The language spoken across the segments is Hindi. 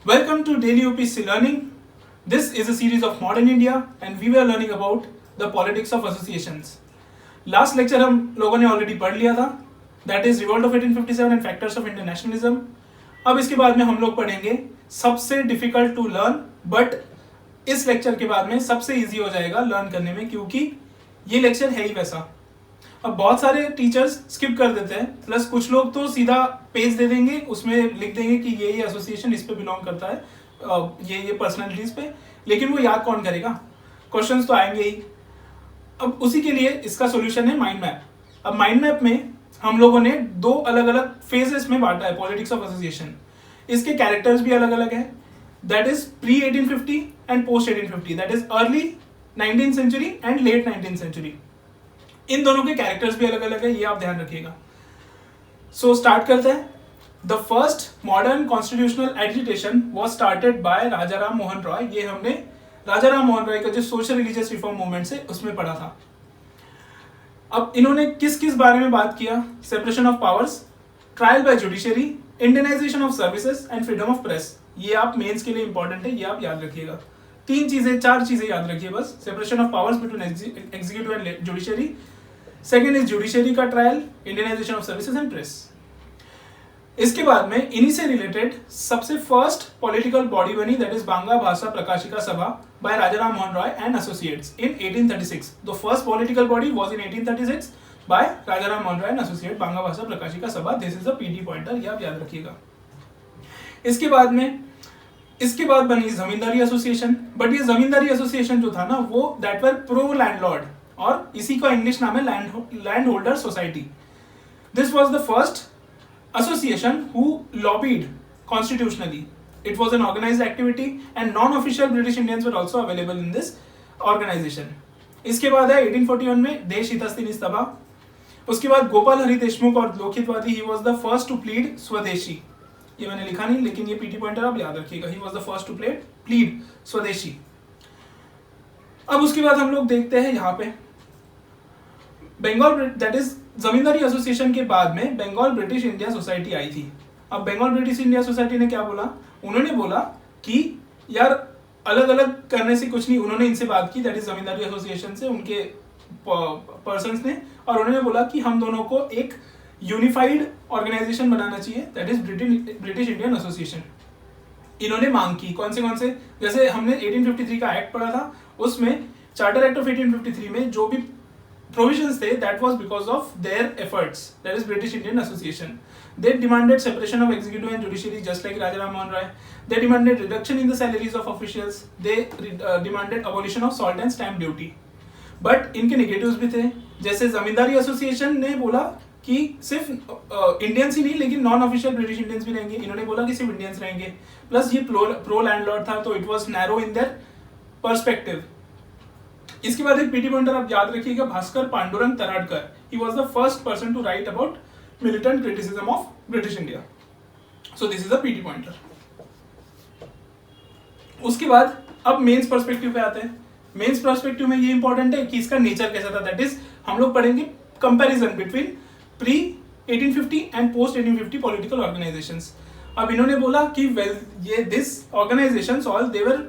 Welcome to Daily UPSC Learning. This is a series of modern India and we were learning about the politics of associations. Last lecture हम लोगों ने ऑलरेडी पढ़ लिया था, that is Revolt of 1857 and Factors of Indian Nationalism. अब इसके बाद में हम लोग पढ़ेंगे सबसे डिफिकल्ट टू लर्न, बट इस लेक्चर के बाद में सबसे इजी हो जाएगा लर्न करने में, क्योंकि ये लेक्चर है ही वैसा. अब बहुत सारे टीचर्स स्किप कर देते हैं, प्लस कुछ लोग तो सीधा पेज दे देंगे, उसमें लिख देंगे कि ये एसोसिएशन इस पे बिलोंग करता है, ये पर्सनैलिटीज पे, लेकिन वो याद कौन करेगा, क्वेश्चंस तो आएंगे ही. अब उसी के लिए इसका सॉल्यूशन है माइंड मैप. अब माइंड मैप में हम लोगों ने दो अलग अलग फेजेस में बांटा है पॉलिटिक्स ऑफ एसोसिएशन. इसके कैरेक्टर्स भी अलग अलग है, that is pre 1850 and post 1850, that is early 19th century and late 19th century. इन दोनों के कैरेक्टर्स भी अलग अलग है, ये आप ध्यान रखिएगा. सो स्टार्ट करते हैं. The first modern constitutional agitation was started by Raja Ram Mohan Roy. ये हमने राजा राम मोहन रॉय का जो सोशल रिलीजियस रिफॉर्म मूवमेंट है उसमें पढ़ा था. अब इन्होंने किस किस बारे में बात किया? Separation of powers, trial by judiciary, Indianisation of services and freedom of press. ये आप मेंस के लिए इंपॉर्टेंट है, ये आप याद रखिएगा. चार चीजें याद रखिए बस. Separation of powers between executive and judiciary, second is judiciary का trial, Indianisation of services and press. इसके बाद में इन्हीं से रिलेटेड सबसे फर्स्ट पॉलिटिकल बॉडी बनी, that is Banga Bhasha Prakashika Sabha by Raja Ram Mohan Roy and associates in 1836. The first political body was in 1836 by Raja Ram Mohan Roy and associate, Banga Bhasha Prakashika Sabha. This is a PT pointer, ये आप याद रखिएगा. इसके बाद बनी जमींदारी एसोसिएशन, बट ये जमींदारी एसोसिएशन जो था ना, वो दैट वर प्रो लैंडलॉर्ड, और इसी का इंग्लिश नाम है land holder society. This was the first association who lobbied constitutionally. It was an organized activity and non-official British Indians were also available in this organization. इसके बाद है 1841 में देश हितैषी सभा. उसके बाद गोपाल हरि देशमुख और लोकहितवादी, he was the first to plead स्वदेशी. ये मैंने लिखा नहीं, लेकिन ये पीटी पॉइंटर आप याद रखिएगा. he was the first to plead स्वदेशी. अब उसके बाद हम लोग देखते हैं यहाँ पे Bengal, that is zamindari association के बाद में बंगाल ब्रिटिश इंडिया सोसाइटी आई थी. अब बंगाल ब्रिटिश इंडिया सोसाइटी ने क्या बोला? उन्होंने बोला कि यार अलग अलग करने से कुछ नहीं. उन्होंने इनसे बात की, दैट इज जमींदारी एसोसिएशन से, उनके पर्सन्स ने, और उन्होंने बोला कि हम दोनों को एक यूनिफाइड ऑर्गेनाइजेशन बनाना चाहिए, that is British Indian association. इन्होंने मांग की कौन से, जैसे हमने 1853 का एक्ट पढ़ा था, उसमें चार्टर एक्ट ऑफ 1853 में जो भी provisions थे, that was because of their efforts, that is British Indian Association. They demanded separation of executive and judiciary just like Raja Ram Mohan Roy. They demanded reduction in the salaries of officials. They demanded abolition of salt and stamp duty. But इनके negatives भी थे, जैसे जमींदारी एसोसिएशन ने बोला कि सिर्फ इंडियंस ही नहीं लेकिन नॉन ऑफिशियल ब्रिटिश इंडियंस भी रहेंगे. इन्होंने बोला कि सिर्फ इंडियंस रहेंगे. प्लस ये प्रो लैंडलॉर्ड था, तो it was narrow in their perspective. इसके बाद एक पीटी पॉइंटर आप याद रखिएगा, Bhaskar Pandurang Taradkar. He was the first person to write about militant criticism of British India. So this is a PT pointer. उसके बाद अब मेंस पर्सपेक्टिव पे आते हैं. मेंस पर्सपेक्टिव में ये इंपॉर्टेंट है कि इसका नेचर कैसा था, दैट इज हम लोग पढ़ेंगे comparison between pre 1850 and post 1850 political organisations. अब इन्होंने बोला कि वेल ये this organisations all they were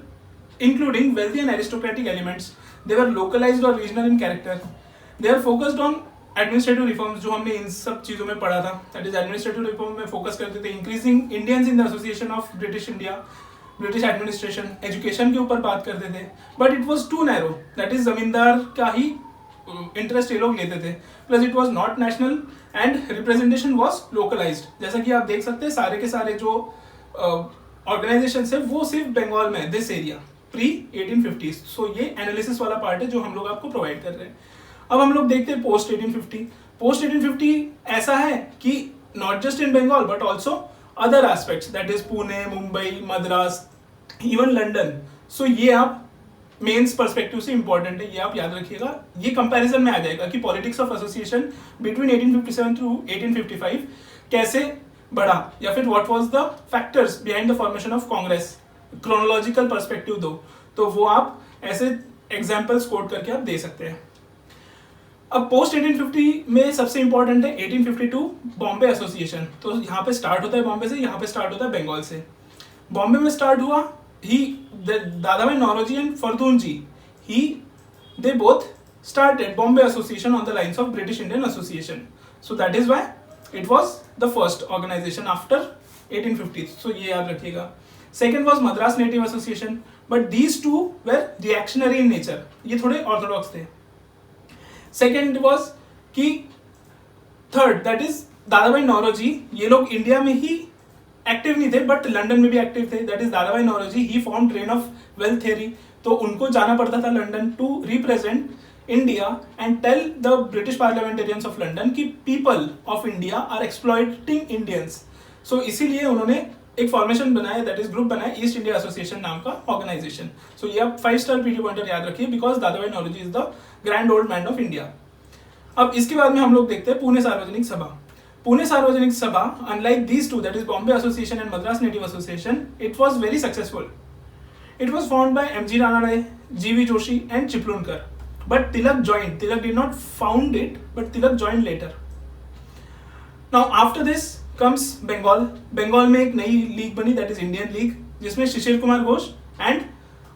including wealthy and aristocratic elements. They were localized or regional in character. They are focused on administrative reforms, जो हमने इन सब चीजों में पढ़ा था. That is administrative reform में फोकस करते थे. Increasing Indians in the association of British India, British administration, education के ऊपर बात करते थे. But it was too narrow. That is जमींदार का ही इंटरेस्ट ये लोग लेते थे. Plus it was not national and representation was localized. जैसा कि आप देख सकते हैं सारे के सारे जो ऑर्गेनाइजेशन है वो सिर्फ बंगाल में, दिस एरिया प्री 1850. सो ये एनालिसिस वाला पार्ट है जो हम लोग आपको प्रोवाइड कर रहे हैं. अब हम लोग देखते हैं पोस्ट 1850. पोस्ट 1850 ऐसा है कि not just in Bengal but also other aspects, that is Pune, Mumbai, Madras, even London. सो ये आप मेंस पर्सपेक्टिव से इंपॉर्टेंट है, ये आप याद रखिएगा. ये कंपैरिजन में आ जाएगा कि politics of association between 1857 through 1855 कैसे बढ़ा, या फिर what was the factors behind the formation of Congress. Chronological perspective दो तो वो आप ऐसे एग्जांपल्स कोट करके आप दे सकते हैं. अब पोस्ट 1850 में सबसे इंपॉर्टेंट है 1852 बॉम्बे एसोसिएशन. तो यहाँ पे स्टार्ट होता है बॉम्बे से, यहाँ पे स्टार्ट होता है बंगाल से. बॉम्बे में स्टार्ट हुआ, he Dadabhai Naoroji and Fardunji, they both started Bombay Association on the lines of British Indian Association. So that is why it was the first organization after 1850. So ये याद रखिएगा. Second was Madras Native Association, but these two were reactionary in nature. ये थोड़े orthodox थे. Second was कि third, that is Dadabhai Naoroji, ये लोग इंडिया में ही एक्टिव नहीं थे बट लंदन में भी एक्टिव थे. That is Dadabhai Naoroji, he form drain of wealth theory. तो उनको जाना पड़ता था London to represent India and tell the British parliamentarians of London कि people of India are exploiting Indians. So इसीलिए उन्होंने एक फॉर्मेशन बनाया, दैट इज ग्रुप बनाया, ईस्ट इंडिया एसोसिएशन नाम का ऑर्गेनाइजेशन. सो ये आप 5 स्टार पीटी पॉइंटर याद रखिए because Dadabhai Naoroji is the grand old man of India. अब इसके बाद में हम लोग देखते हैं पुणे सार्वजनिक सभा. Pune Sarvajanik Sabha, unlike these two, that is Bombay Association and Madras Native Association, it was very successful. It was formed by M.G. Rana Ray, G.V. Joshi and Chiplunkar. But Tilak joined. Tilak did not found it, but Tilak joined later. Now after this comes Bengal. Bengal में एक नई लीग बनी, that is Indian League, जिसमें शिशिर कुमार घोष and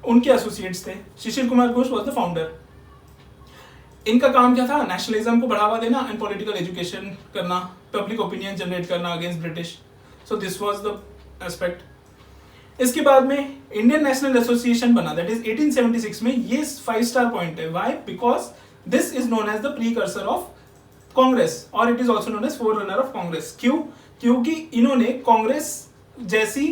उनके एसोसिएट्स थे. Shishir Kumar Ghosh was the founder. इनका काम क्या था? नेशनलिज्म को बढ़ावा देना एंड पॉलिटिकल एजुकेशन करना, पब्लिक ओपिनियन जनरेट करना against British. So this was the aspect. इसके बाद में इंडियन नेशनल एसोसिएशन बना, दैट इज 1876 में. ये 5 स्टार पॉइंट है. Why? Because this is known as the precursor of Congress और it is also known as forerunner of Congress. क्यों? क्योंकि इन्होंने कांग्रेस जैसी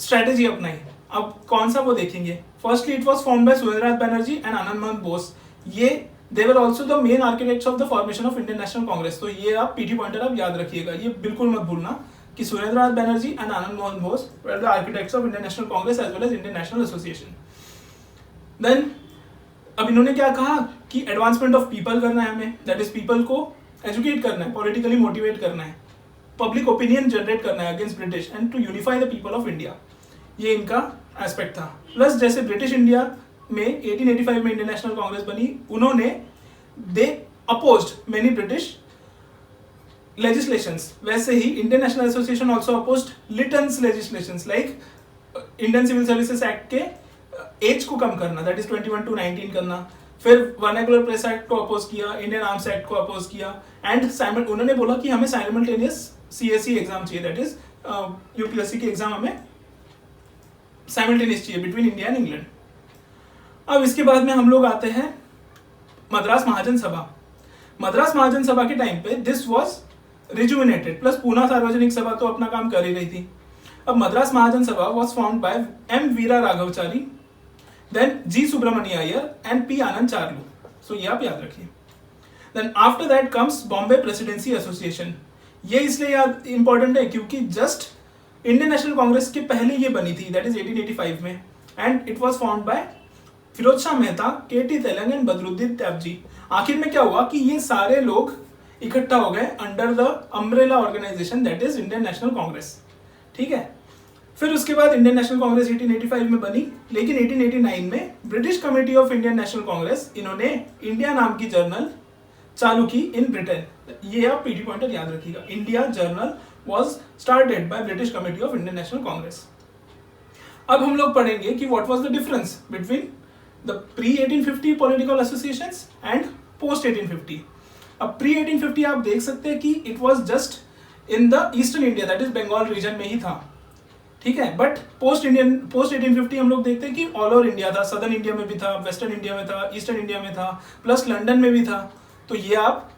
स्ट्रेटेजी अपनाई. अब कौन सा वो देखेंगे. Firstly it was formed by Surendranath Banerjee and Anand Mohan Bose. ये they were also the main architects of the formation of Indian National Congress. तो ये आप पीटी पॉइंटर आप याद रखिएगा, ये बिल्कुल मत भूलना कि Surendranath Banerjee and Anand Mohan Bose were the architects of Indian National Congress as well as Indian National Association. Then अब इन्होंने क्या कहा कि एडवांसमेंट ऑफ पीपल करना है हमें, दैट इज पीपल को एजुकेट करना है, पॉलिटिकली मोटिवेट करना है, पब्लिक ओपिनियन जनरेट करना है against British and to unify the people of India. ये इनका एस्पेक्ट था. प्लस जैसे ब्रिटिश इंडिया में 1885 में इंडियन नेशनल कांग्रेस बनी, उन्होंने they opposed many British legislations. वैसे ही Indian National Association also opposed Lytton's legislations like Indian civil services act के एज को कम करना, दैट इज 21 to 19 करना. फिर वर्नाकुलर प्रेस एक्ट को अपोज किया, इंडियन आर्म्स एक्ट को अपोज किया एंड उन्होंने बोला कि हमें साइमल्टेनियस सीएससी एग्जाम चाहिए, दैट इज यूपीएससी के एग्जाम हमें साइमल्टेनियस चाहिए बिटवीन इंडिया एंड इंग्लैंड. अब इसके बाद में हम लोग आते हैं मद्रास महाजन सभा. मद्रास महाजन सभा के टाइम पे this was rejuvenated, plus Poona सार्वजनिक सभा तो अपना काम कर ही रही थी. अब Madras Mahajan Sabha was formed by M Veera Raghavachari, then G Subramania Iyer and P Anand Charlu. So ये आप याद रखिए. Then after that comes Bombay presidency association. ये इसलिए याद इंपॉर्टेंट है क्योंकि जस्ट इंडियन नेशनल कांग्रेस के पहले ये बनी थी, दैट इज 1885 में, and it was formed by Feroz Shah Mehta, KT Telang and Badruddin Tyabji. आखिर में क्या हुआ कि ये सारे लोग इकट्ठा हो गए under the umbrella organisation that is Indian National Congress. ठीक है. फिर उसके बाद इंडियन नेशनल कांग्रेस 1885 में बनी, लेकिन 1889 में British committee of Indian National Congress इन्होंने इंडिया नाम की जर्नल चालू की इन ब्रिटेन. ये आप पीटी पॉइंटर याद रखिएगा. India journal was started by British committee of Indian National Congress. अब हम लोग पढ़ेंगे कि what was the difference between the pre-1850 political associations and post-1850. अब pre-1850 आप देख सकते हैं कि it was just in the eastern India, that is Bengal region में ही था. ठीक है. बट post-1850 हम लोग देखते हैं कि ऑल ओवर इंडिया था, सदर्न इंडिया में भी था, वेस्टर्न इंडिया में था, ईस्टर्न इंडिया में था, प्लस लंदन में भी था. तो ये आप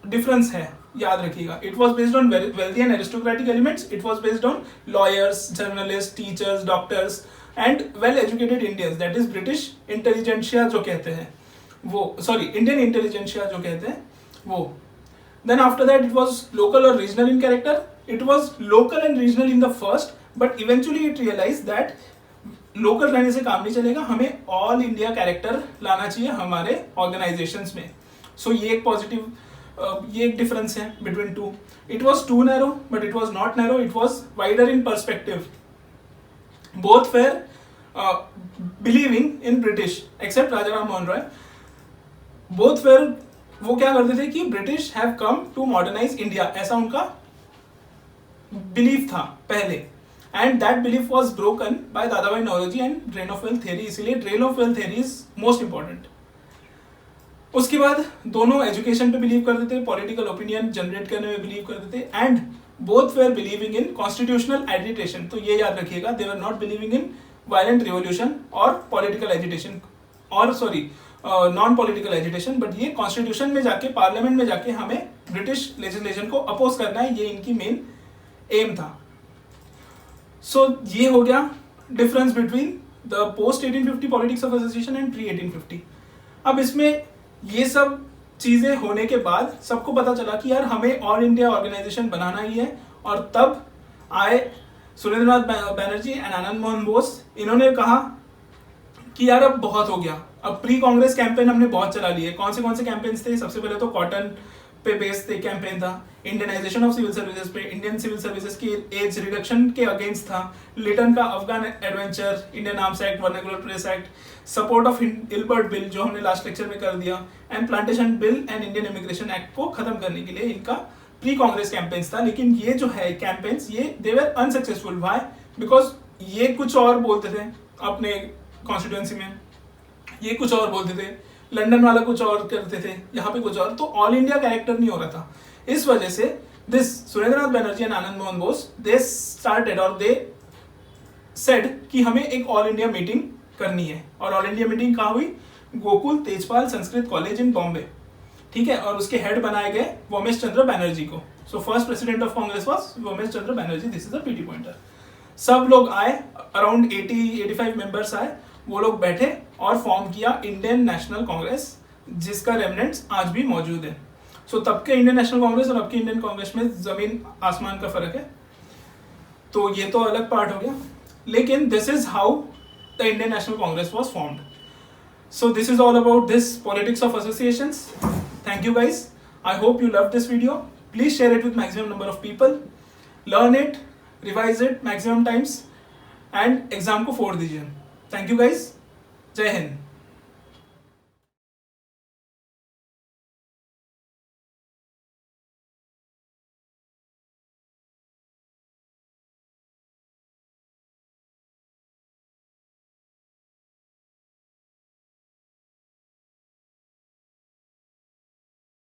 डिफरेंस है, याद रखिएगा. It was based on wealthy and aristocratic elements, it was based on lawyers, journalist, teachers, doctors and well educated Indians, that is British intelligentsia जो कहते हैं वो, सॉरी इंडियन इंटेलिजेंशिया जो कहते हैं वो. Then after that it was local और regional in character. It was local and regional in the first, but eventually it realise that local रहने से काम नहीं चलेगा, हमें ऑल इंडिया कैरेक्टर लाना चाहिए हमारे ऑर्गेनाइजेशंस में. सो ये एक पॉजिटिव, ये एक डिफरेंस है between two. It was too narrow but it was not narrow, it was wider in perspective. Both were believing in British except Raja Ram Mohan Roy. Both were, वो क्या करते थे कि British have come to modernize India, ऐसा उनका बिलीफ था पहले. And that belief was broken by Dadabhai Naoroji and drain of wealth theory, इसीलिए drain of wealth theory is most important. उसके बाद दोनों एजुकेशन पे बिलीव करते थे, पॉलिटिकल ओपिनियन जनरेट करने में बिलीव करते थे, and both were believing in constitutional agitation. तो ये याद रखिएगा, they were not believing in violent revolution और पॉलिटिकल एजिटेशन, और sorry non political agitation, but ये कॉन्स्टिट्यूशन में जाके, पार्लियामेंट में जाके हमें ब्रिटिश लेजिस्लेशन को अपोज करना है, ये इनकी मेन एम था। सो ये हो गया difference between the post 1850 politics of association and pre 1850। अब इसमें ये सब चीजें होने के बाद सबको पता चला कि यार हमें ऑल इंडिया ऑर्गेनाइजेशन बनाना ही है, और तब आए सुरेंद्रनाथ बैनर्जी एंड आनंद मोहन बोस। इन्होंने कहा कि यार अब बहुत हो गया, अब प्री कांग्रेस कैंपेन हमने बहुत चला लिए। कौन से कैंपेन्स थे? सबसे पहले तो कॉटन पे बेस्ड कैंपेन था, इंडियनाइजेशन ऑफ सिविल सर्विसेज पे, इंडियन सिविल सर्विसेज की एज रिडक्शन के अगेंस्ट था, लिटन का Afghan adventure, Indian arms act, vernacular press act, support of Ilbert bill जो हमने लास्ट लेक्चर में कर दिया, and plantation bill and Indian immigration act को खत्म करने के लिए इनका प्री कांग्रेस कैंपेन्स था। लेकिन ये जो है कैंपेन्स, ये दे वर अनसक्सेसफुल। व्हाई? बिकॉज ये कुछ और बोलते थे अपने कॉन्स्टिट्यूएंसी में, ये कुछ और बोलते थे, लंदन वाला कुछ और करते थे, यहाँ पे कुछ और, तो ऑल इंडिया कैरेक्टर नहीं हो रहा था। इस वजह से this Surendranath Banerjee and Anand Mohan Bose they started और दे सेड कि हमें एक ऑल इंडिया मीटिंग करनी है। और ऑल इंडिया मीटिंग कहाँ हुई? गोकुल तेजपाल संस्कृत कॉलेज इन बॉम्बे, ठीक है। और उसके हेड बनाए गए वोमेश चंद्र बैनर्जी को। So first president of Congress was Womesh Chandra Banerjee. This is a PT pointer. सब लोग आए, अराउंड 80-85 मेंबर्स आए, वो लोग बैठे और फॉर्म किया इंडियन नेशनल कांग्रेस, जिसका रेमिनेंट्स आज भी मौजूद है। सो तब के इंडियन नेशनल कांग्रेस और अब के इंडियन कांग्रेस में जमीन आसमान का फर्क है। तो ये तो अलग पार्ट हो गया, लेकिन this is how the Indian National Congress was formed. So this is all about this politics of associations. Thank you guys. I hope you loved this video. Please share it with maximum number of people. Learn it, revise it maximum times, and exam को 4 दीजिए. Thank you guys. जय हिंद.